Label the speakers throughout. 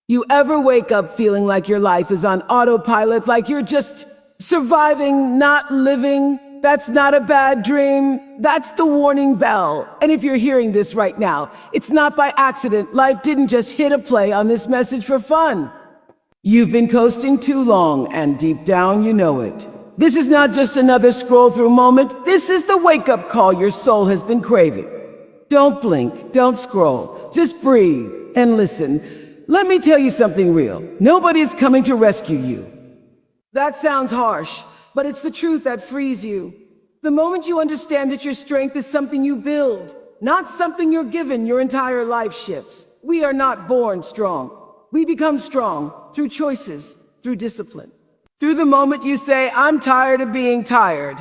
Speaker 1: You ever wake up feeling like your life is on autopilot, like you're just surviving, not living? That's not a bad dream. That's the warning bell. And if you're hearing this right now, it's not by accident. Life didn't just hit a play on this message for fun. You've been coasting too long, and deep down you know it. This is not just another scroll-through moment. This is the wake-up call your soul has been craving. Don't blink, don't scroll. Just breathe and listen. Let me tell you something real. Nobody's coming to rescue you. That sounds harsh, but it's the truth that frees you. The moment you understand that your strength is something you build, not something you're given, your entire life shifts. We are not born strong. We become strong through choices, through discipline. Through the moment you say, I'm tired of being tired.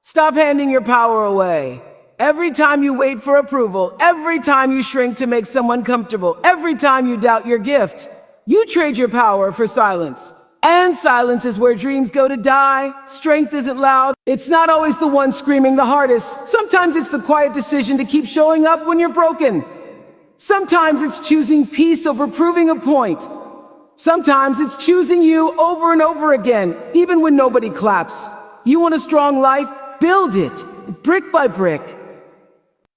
Speaker 1: Stop handing your power away. Every time you wait for approval, every time you shrink to make someone comfortable, every time you doubt your gift, you trade your power for silence. And silence is where dreams go to die. Strength isn't loud. It's not always the one screaming the hardest. Sometimes it's the quiet decision to keep showing up when you're broken. Sometimes it's choosing peace over proving a point. Sometimes it's choosing you over and over again, even when nobody claps. You want a strong life? Build it, brick by brick.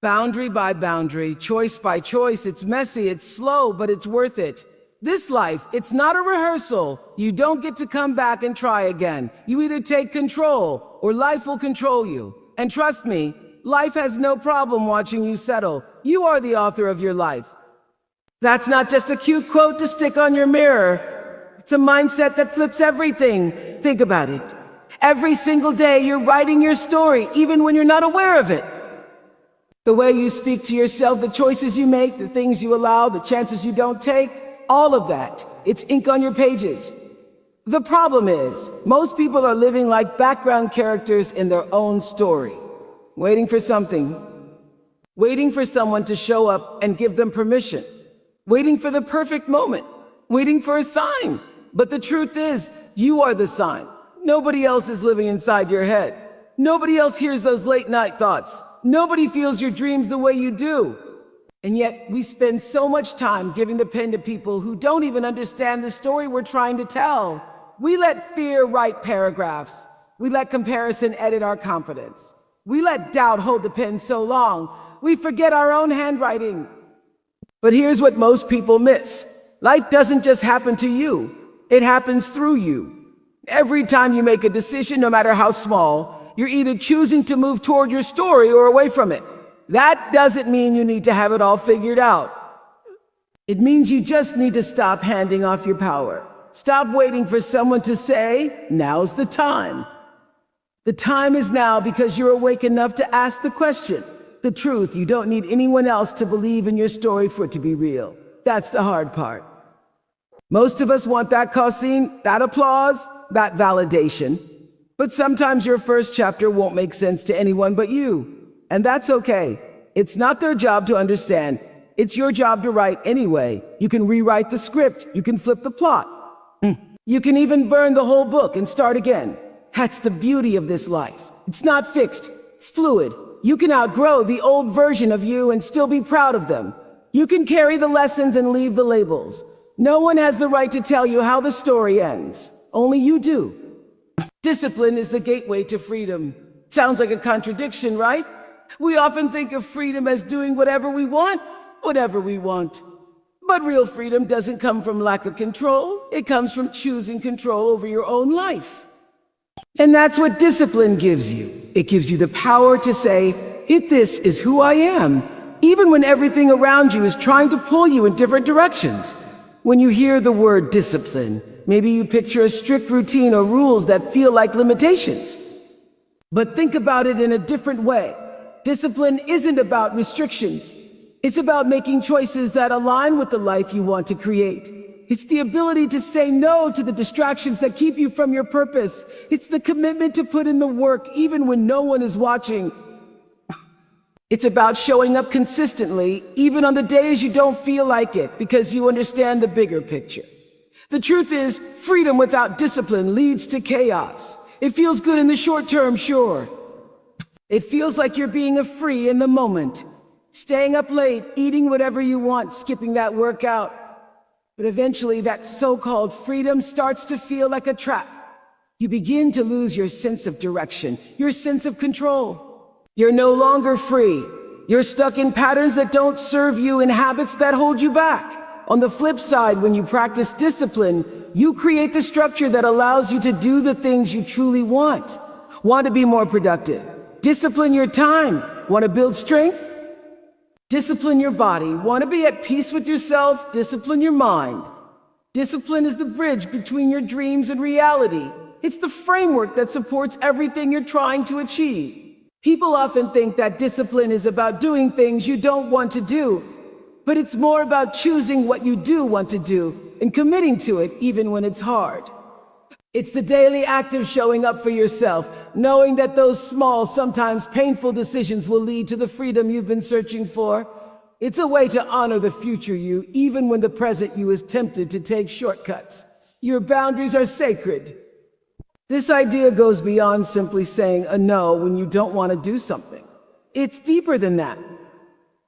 Speaker 1: Boundary by boundary, choice by choice. It's messy, it's slow, but it's worth it. This life, it's not a rehearsal. You don't get to come back and try again. You either take control or life will control you. And trust me, life has no problem watching you settle. You are the author of your life. That's not just a cute quote to stick on your mirror. It's a mindset that flips everything. Think about it. Every single day you're writing your story, even when you're not aware of it. The way you speak to yourself, the choices you make, the things you allow, the chances you don't take, all of that, it's ink on your pages. The problem is, most people are living like background characters in their own story, waiting for something, waiting for someone to show up and give them permission, waiting for the perfect moment, waiting for a sign. But the truth is, you are the sign. Nobody else is living inside your head. Nobody else hears those late night thoughts. Nobody feels your dreams the way you do. And yet we spend so much time giving the pen to people who don't even understand the story we're trying to tell. We let fear write paragraphs. We let comparison edit our confidence. We let doubt hold the pen so long, we forget our own handwriting. But here's what most people miss. Life doesn't just happen to you. It happens through you. Every time you make a decision, no matter how small, you're either choosing to move toward your story or away from it. That doesn't mean you need to have it all figured out. It means you just need to stop handing off your power. Stop waiting for someone to say, now's the time. The time is now because you're awake enough to ask the question. The truth, you don't need anyone else to believe in your story for it to be real. That's the hard part. Most of us want that cussing, that applause, that validation. But sometimes your first chapter won't make sense to anyone but you. And that's okay. It's not their job to understand. It's your job to write anyway. You can rewrite the script. You can flip the plot. You can even burn the whole book and start again. That's the beauty of this life. It's not fixed. It's fluid. You can outgrow the old version of you and still be proud of them. You can carry the lessons and leave the labels. No one has the right to tell you how the story ends. Only you do. Discipline is the gateway to freedom. Sounds like a contradiction, right? We often think of freedom as doing whatever we want, whatever we want. But real freedom doesn't come from lack of control. It comes from choosing control over your own life. And that's what discipline gives you. It gives you the power to say, this is who I am, even when everything around you is trying to pull you in different directions. When you hear the word discipline, maybe you picture a strict routine or rules that feel like limitations. But think about it in a different way. Discipline isn't about restrictions. It's about making choices that align with the life you want to create. It's the ability to say no to the distractions that keep you from your purpose. It's the commitment to put in the work even when no one is watching. It's about showing up consistently, even on the days you don't feel like it, because you understand the bigger picture. The truth is, freedom without discipline leads to chaos. It feels good in the short term, sure. It feels like you're being a free in the moment. Staying up late, eating whatever you want, skipping that workout. But eventually that so-called freedom starts to feel like a trap. You begin to lose your sense of direction, your sense of control. You're no longer free. You're stuck in patterns that don't serve you and habits that hold you back. On the flip side, when you practice discipline, you create the structure that allows you to do the things you truly want. Want to be more productive? Discipline your time. Want to build strength? Discipline your body. Want to be at peace with yourself? Discipline your mind. Discipline is the bridge between your dreams and reality. It's the framework that supports everything you're trying to achieve. People often think that discipline is about doing things you don't want to do, but it's more about choosing what you do want to do and committing to it even when it's hard. It's the daily act of showing up for yourself, knowing that those small, sometimes painful decisions will lead to the freedom you've been searching for. It's a way to honor the future you, even when the present you is tempted to take shortcuts. Your boundaries are sacred. This idea goes beyond simply saying a no when you don't want to do something. It's deeper than that.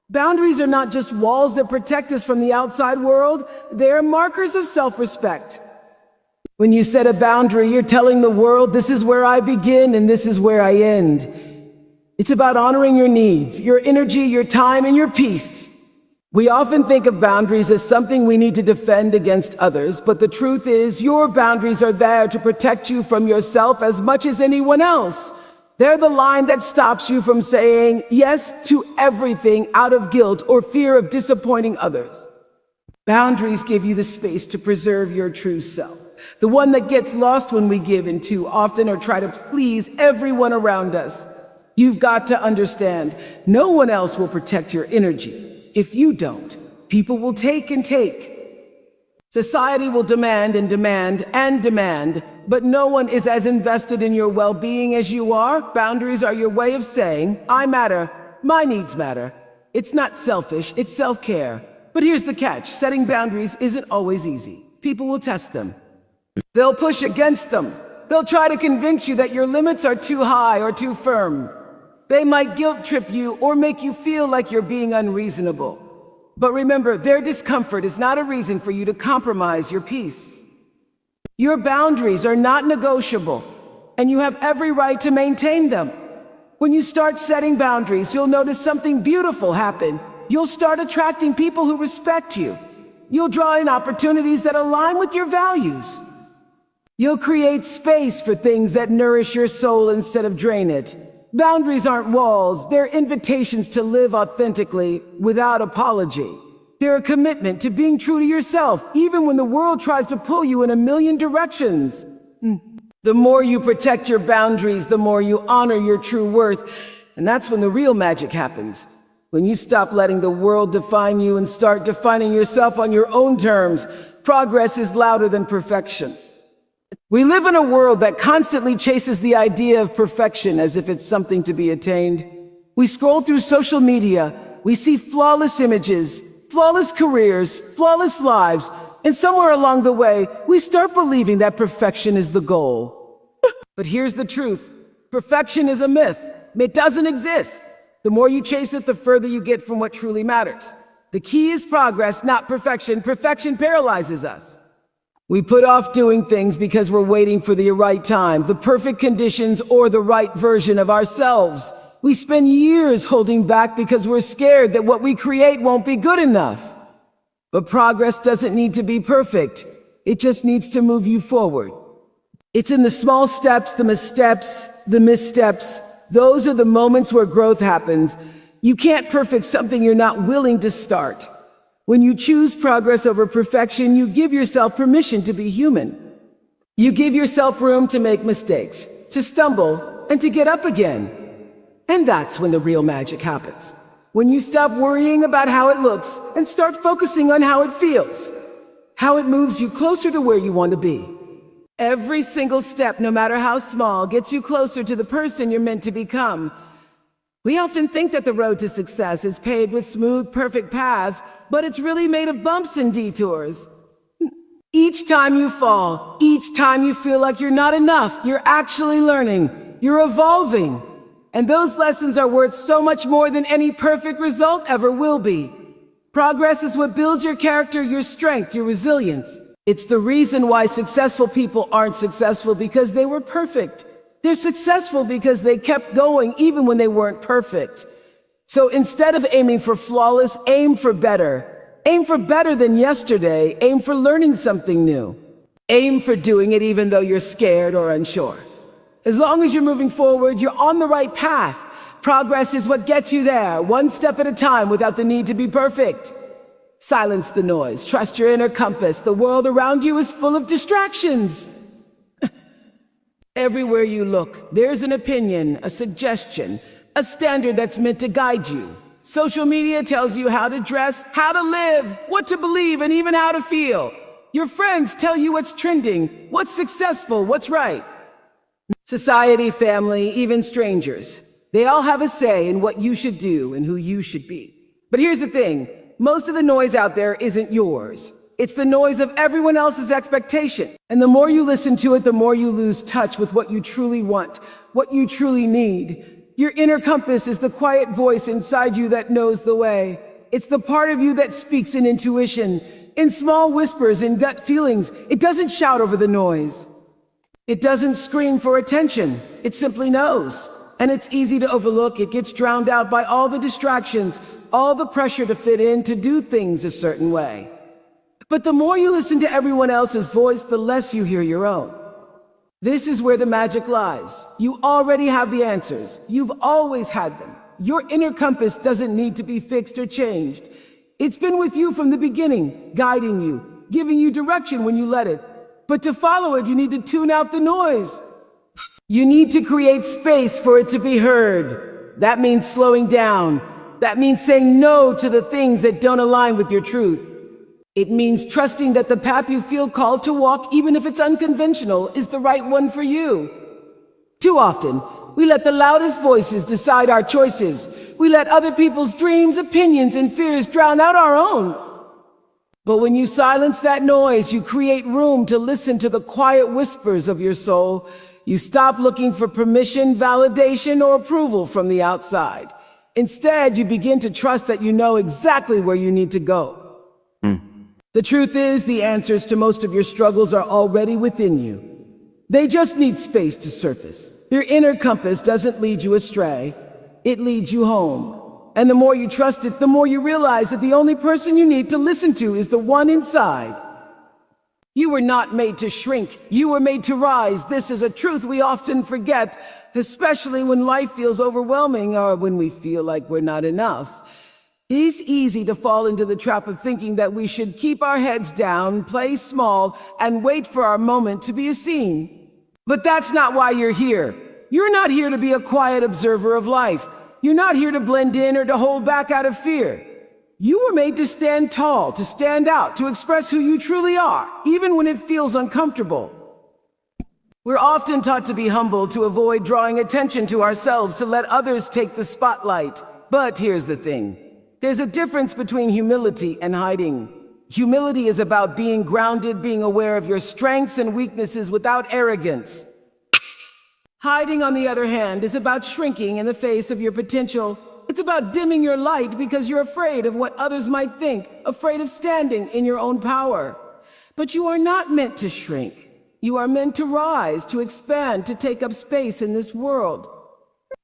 Speaker 1: Boundaries are not just walls that protect us from the outside world, they are markers of self-respect. When you set a boundary, you're telling the world, this is where I begin and this is where I end. It's about honoring your needs, your energy, your time, and your peace. We often think of boundaries as something we need to defend against others, but the truth is, your boundaries are there to protect you from yourself as much as anyone else. They're the line that stops you from saying yes to everything out of guilt or fear of disappointing others. Boundaries give you the space to preserve your true self, the one that gets lost when we give in too often or try to please everyone around us. You've got to understand, no one else will protect your energy. If you don't, people will take and take. Society will demand and demand and demand, but no one is as invested in your well-being as you are. Boundaries are your way of saying, I matter, my needs matter. It's not selfish, it's self-care. But here's the catch, setting boundaries isn't always easy. People will test them. They'll push against them. They'll try to convince you that your limits are too high or too firm. They might guilt trip you or make you feel like you're being unreasonable. But remember, their discomfort is not a reason for you to compromise your peace. Your boundaries are not negotiable, and you have every right to maintain them. When you start setting boundaries, you'll notice something beautiful happen. You'll start attracting people who respect you. You'll draw in opportunities that align with your values. You'll create space for things that nourish your soul instead of drain it. Boundaries aren't walls, they're invitations to live authentically without apology. They're a commitment to being true to yourself, even when the world tries to pull you in a million directions. The more you protect your boundaries, the more you honor your true worth. And that's when the real magic happens. When you stop letting the world define you and start defining yourself on your own terms, progress is louder than perfection. We live in a world that constantly chases the idea of perfection as if it's something to be attained. We scroll through social media, we see flawless images, flawless careers, flawless lives, and somewhere along the way, we start believing that perfection is the goal. But here's the truth. Perfection is a myth. It doesn't exist. The more you chase it, the further you get from what truly matters. The key is progress, not perfection. Perfection paralyzes us. We put off doing things because we're waiting for the right time, the perfect conditions, or the right version of ourselves. We spend years holding back because we're scared that what we create won't be good enough. But progress doesn't need to be perfect. It just needs to move you forward. It's in the small steps, the missteps, the missteps. Those are the moments where growth happens. You can't perfect something you're not willing to start. When you choose progress over perfection, you give yourself permission to be human. You give yourself room to make mistakes, to stumble, and to get up again. And that's when the real magic happens. When you stop worrying about how it looks and start focusing on how it feels, how it moves you closer to where you want to be. Every single step, no matter how small, gets you closer to the person you're meant to become. We often think that the road to success is paved with smooth, perfect paths, but it's really made of bumps and detours. Each time you fall, each time you feel like you're not enough, you're actually learning, you're evolving. And those lessons are worth so much more than any perfect result ever will be. Progress is what builds your character, your strength, your resilience. It's the reason why successful people aren't successful because they were perfect. They're successful because they kept going even when they weren't perfect. So instead of aiming for flawless, aim for better. Aim for better than yesterday. Aim for learning something new. Aim for doing it even though you're scared or unsure. As long as you're moving forward, you're on the right path. Progress is what gets you there, one step at a time without the need to be perfect. Silence the noise. Trust your inner compass. The world around you is full of distractions. Everywhere you look, there's an opinion, a suggestion, a standard that's meant to guide you. Social media tells you how to dress, how to live, what to believe, and even how to feel. Your friends tell you what's trending, what's successful, what's right. Society, family, even strangers. They all have a say in what you should do and who you should be. But here's the thing. Most of the noise out there isn't yours. It's the noise of everyone else's expectation. And the more you listen to it, the more you lose touch with what you truly want, what you truly need. Your inner compass is the quiet voice inside you that knows the way. It's the part of you that speaks in intuition, in small whispers, in gut feelings. It doesn't shout over the noise. It doesn't scream for attention. It simply knows. And it's easy to overlook. It gets drowned out by all the distractions, all the pressure to fit in, to do things a certain way. But the more you listen to everyone else's voice, the less you hear your own. This is where the magic lies. You already have the answers. You've always had them. Your inner compass doesn't need to be fixed or changed. It's been with you from the beginning, guiding you, giving you direction when you let it. But to follow it, you need to tune out the noise. You need to create space for it to be heard. That means slowing down. That means saying no to the things that don't align with your truth. It means trusting that the path you feel called to walk, even if it's unconventional, is the right one for you. Too often, we let the loudest voices decide our choices. We let other people's dreams, opinions, and fears drown out our own. But when you silence that noise, you create room to listen to the quiet whispers of your soul. You stop looking for permission, validation, or approval from the outside. Instead, you begin to trust that you know exactly where you need to go. The truth is, the answers to most of your struggles are already within you. They just need space to surface. Your inner compass doesn't lead you astray. It leads you home. And the more you trust it, the more you realize that the only person you need to listen to is the one inside. You were not made to shrink. You were made to rise. This is a truth we often forget, especially when life feels overwhelming or when we feel like we're not enough. It's easy to fall into the trap of thinking that we should keep our heads down, play small, and wait for our moment to be seen. But that's not why you're here. You're not here to be a quiet observer of life. You're not here to blend in or to hold back out of fear. You were made to stand tall, to stand out, to express who you truly are, even when it feels uncomfortable. We're often taught to be humble, to avoid drawing attention to ourselves, to let others take the spotlight. But here's the thing. There's a difference between humility and hiding. Humility is about being grounded, being aware of your strengths and weaknesses without arrogance. Hiding, on the other hand, is about shrinking in the face of your potential. It's about dimming your light because you're afraid of what others might think, afraid of standing in your own power. But you are not meant to shrink. You are meant to rise, to expand, to take up space in this world.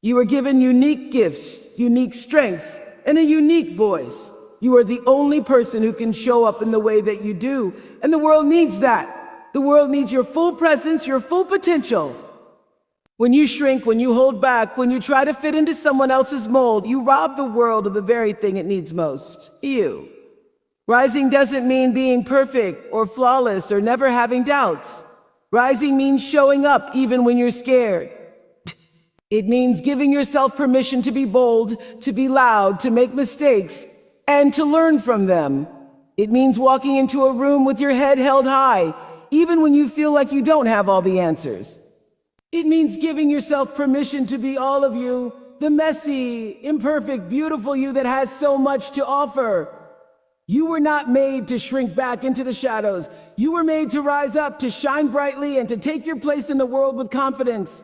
Speaker 1: You are given unique gifts, unique strengths, and a unique voice. You are the only person who can show up in the way that you do, and the world needs that. The world needs your full presence, your full potential. When you shrink, when you hold back, when you try to fit into someone else's mold, you rob the world of the very thing it needs most, you. Rising doesn't mean being perfect or flawless or never having doubts. Rising means showing up even when you're scared. It means giving yourself permission to be bold, to be loud, to make mistakes, and to learn from them. It means walking into a room with your head held high, even when you feel like you don't have all the answers. It means giving yourself permission to be all of you, the messy, imperfect, beautiful you that has so much to offer. You were not made to shrink back into the shadows. You were made to rise up, to shine brightly, and to take your place in the world with confidence.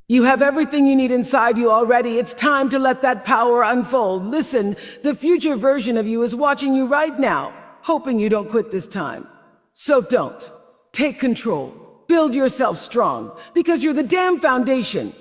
Speaker 1: You have everything you need inside you already. It's time to let that power unfold. Listen, the future version of you is watching you right now, hoping you don't quit this time. So don't. Take control. Build yourself strong, because you're the damn foundation.